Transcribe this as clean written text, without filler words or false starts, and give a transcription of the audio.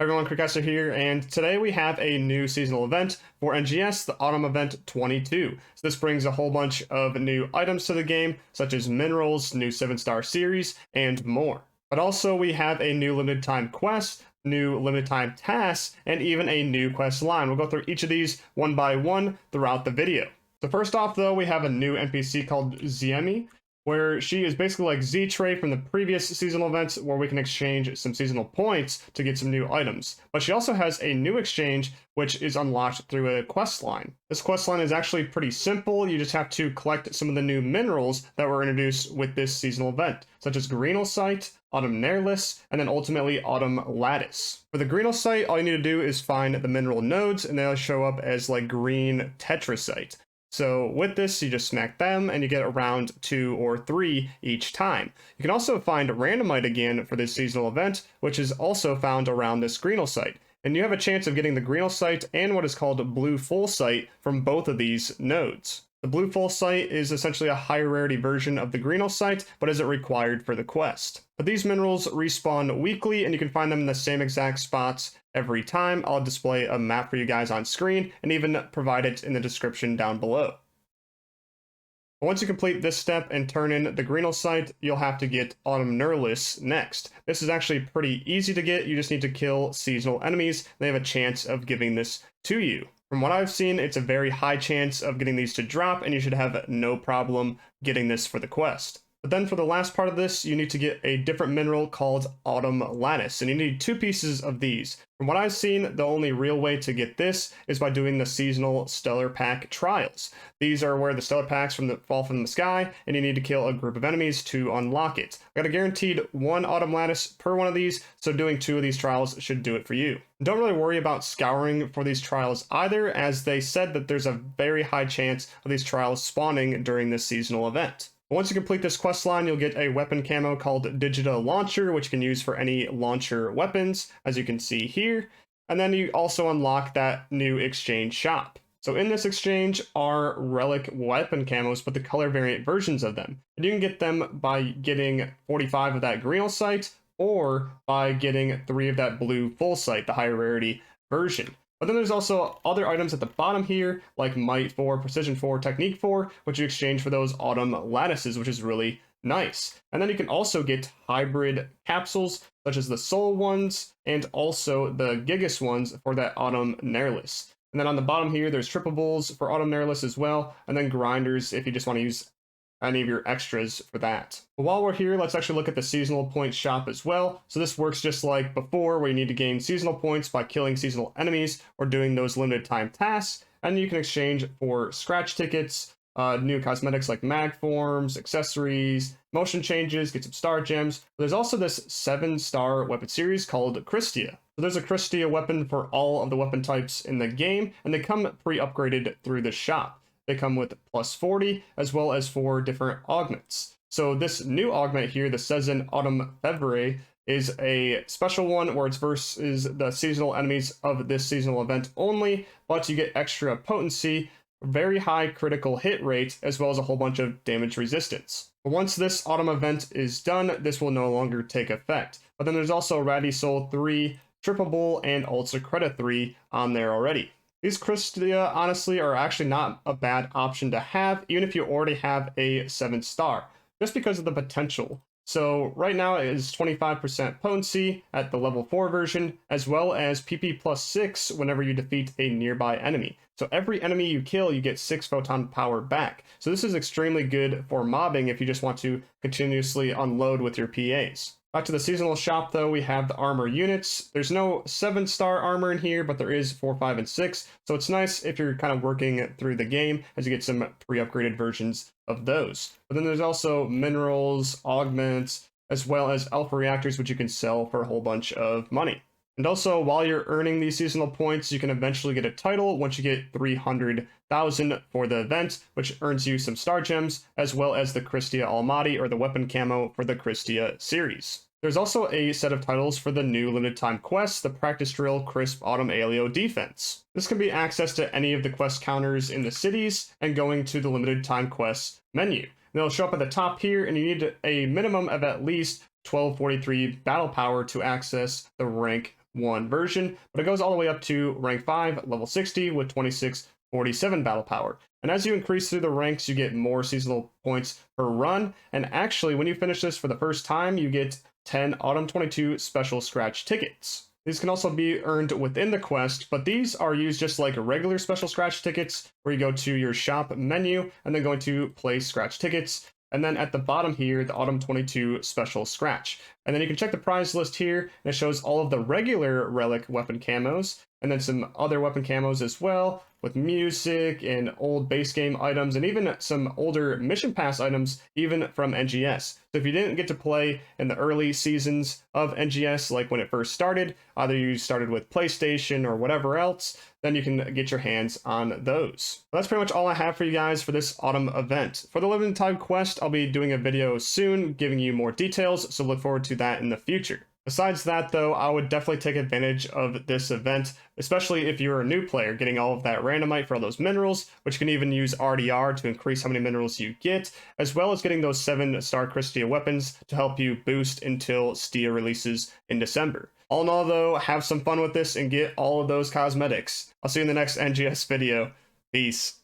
Hi everyone, Crystia here, and today we have a new seasonal event for NGS, the Autumn Event 22. So this brings a whole bunch of new items to the game, such as minerals, new 7-star series, and more. But also we have a new limited time quest, new limited time tasks, and even a new quest line. We'll go through each of these one by one throughout the video. So first off though, we have a new NPC called Xiemi, where she is basically like Z-Tray from the previous seasonal events, where we can exchange some seasonal points to get some new items. But she also has a new exchange, which is unlocked through a quest line. This quest line is actually pretty simple. You just have to collect some of the new minerals that were introduced with this seasonal event, such as Greenealcite, Autumnearlis, and then ultimately Autumnlatis. For the Greenealcite, all you need to do is find the mineral nodes, and they'll show up as like green tetracite. So with this, you just smack them and you get around 2 or 3 each time. You can also find Randomite again for this seasonal event, which is also found around this Greenealcite. And you have a chance of getting the Greenealcite and what is called Blue Fullsite from both of these nodes. The Blue Fullsite is essentially a higher rarity version of the Greenealcite, but isn't required for the quest. But these minerals respawn weekly, and you can find them in the same exact spots every time. I'll display a map for you guys on screen, and even provide it in the description down below. Once you complete this step and turn in the Greenealcite, you'll have to get Autumnearlis next. This is actually pretty easy to get. You just need to kill seasonal enemies. They have a chance of giving this to you. From what I've seen, it's a very high chance of getting these to drop, and you should have no problem getting this for the quest. But then for the last part of this, you need to get a different mineral called Autumnlatis, and you need 2 pieces of these. From what I've seen, the only real way to get this is by doing the seasonal stellar pack trials. These are where the stellar packs fall from the sky, and you need to kill a group of enemies to unlock it. I got a guaranteed 1 Autumnlatis per one of these, so doing 2 of these trials should do it for you. Don't really worry about scouring for these trials either, as they said that there's a very high chance of these trials spawning during this seasonal event. Once you complete this quest line, you'll get a weapon camo called Digita Launcher, which you can use for any launcher weapons, as you can see here. And then you also unlock that new exchange shop. So in this exchange are Relik Weapon Camos, but the color variant versions of them. And you can get them by getting 45 of that Greenealcite, or by getting 3 of that Blue Fullsite, the higher rarity version. But then there's also other items at the bottom here, like Might 4, Precision 4, Technique 4, which you exchange for those Autumnlatises, which is really nice. And then you can also get hybrid capsules, such as the Soul ones, and also the Gigas ones for that Autumnearlis. And then on the bottom here, there's trippables for Autumnearlis as well, and then grinders if you just want to use any of your extras for that. But while we're here, let's actually look at the seasonal point shop as well. So this works just like before, where you need to gain seasonal points by killing seasonal enemies or doing those limited time tasks, and you can exchange for scratch tickets, new cosmetics like mag forms, accessories, motion changes, get some star gems. There's also this 7-star weapon series called Crystia. So there's a Crystia weapon for all of the weapon types in the game, and they come pre-upgraded through the shop. They come with plus 40, as well as 4 different augments. So this new augment here, the Sezin Autumn Fevre, is a special one where it's versus the seasonal enemies of this seasonal event only, but you get extra potency, very high critical hit rate, as well as a whole bunch of damage resistance. Once this autumn event is done, this will no longer take effect. But then there's also Ratty Soul 3, Trippable, and Ultra Credit 3 on there already. These Crystia, honestly, are actually not a bad option to have, even if you already have a 7-star, just because of the potential. So right now it is 25% potency at the level 4 version, as well as PP plus 6 whenever you defeat a nearby enemy. So every enemy you kill, you get 6 photon power back. So this is extremely good for mobbing if you just want to continuously unload with your PAs. Back to the seasonal shop though, we have the armor units. There's no 7-star armor in here, but there is 4, 5, and 6. So it's nice if you're kind of working through the game as you get some pre-upgraded versions of those. But then there's also minerals, augments, as well as alpha reactors, which you can sell for a whole bunch of money. And also, while you're earning these seasonal points, you can eventually get a title once you get 300,000 for the event, which earns you some star gems, as well as the Crystia Almighty, or the weapon camo for the Crystia series. There's also a set of titles for the new limited time quest, the Practice Drill Crisp Autumn Alio Defense. This can be accessed to any of the quest counters in the cities and going to the limited time quests menu. They'll show up at the top here, and you need a minimum of at least 1243 battle power to access the rank 1 version, but it goes all the way up to rank 5, level 60 with 2647 battle power. And as you increase through the ranks, you get more seasonal points per run. And actually, when you finish this for the first time, you get 10 Autumn 22 special scratch tickets. These can also be earned within the quest, but these are used just like regular special scratch tickets, where you go to your shop menu and then go into play scratch tickets. And then at the bottom here, the Autumn 22 special scratch. And then you can check the prize list here, and it shows all of the regular Relik Weapon Camos, and then some other weapon camos as well, with music and old base game items, and even some older mission pass items, even from NGS. So if you didn't get to play in the early seasons of NGS, like when it first started, either you started with PlayStation or whatever else, then you can get your hands on those. That's pretty much all I have for you guys for this autumn event. For the limited time quest, I'll be doing a video soon giving you more details, so look forward to that in the future. Besides that, though, I would definitely take advantage of this event, especially if you're a new player, getting all of that randomite for all those minerals, which you can even use RDR to increase how many minerals you get, as well as getting those 7-star Crystia weapons to help you boost until Stia releases in December. All in all, though, have some fun with this and get all of those cosmetics. I'll see you in the next NGS video. Peace.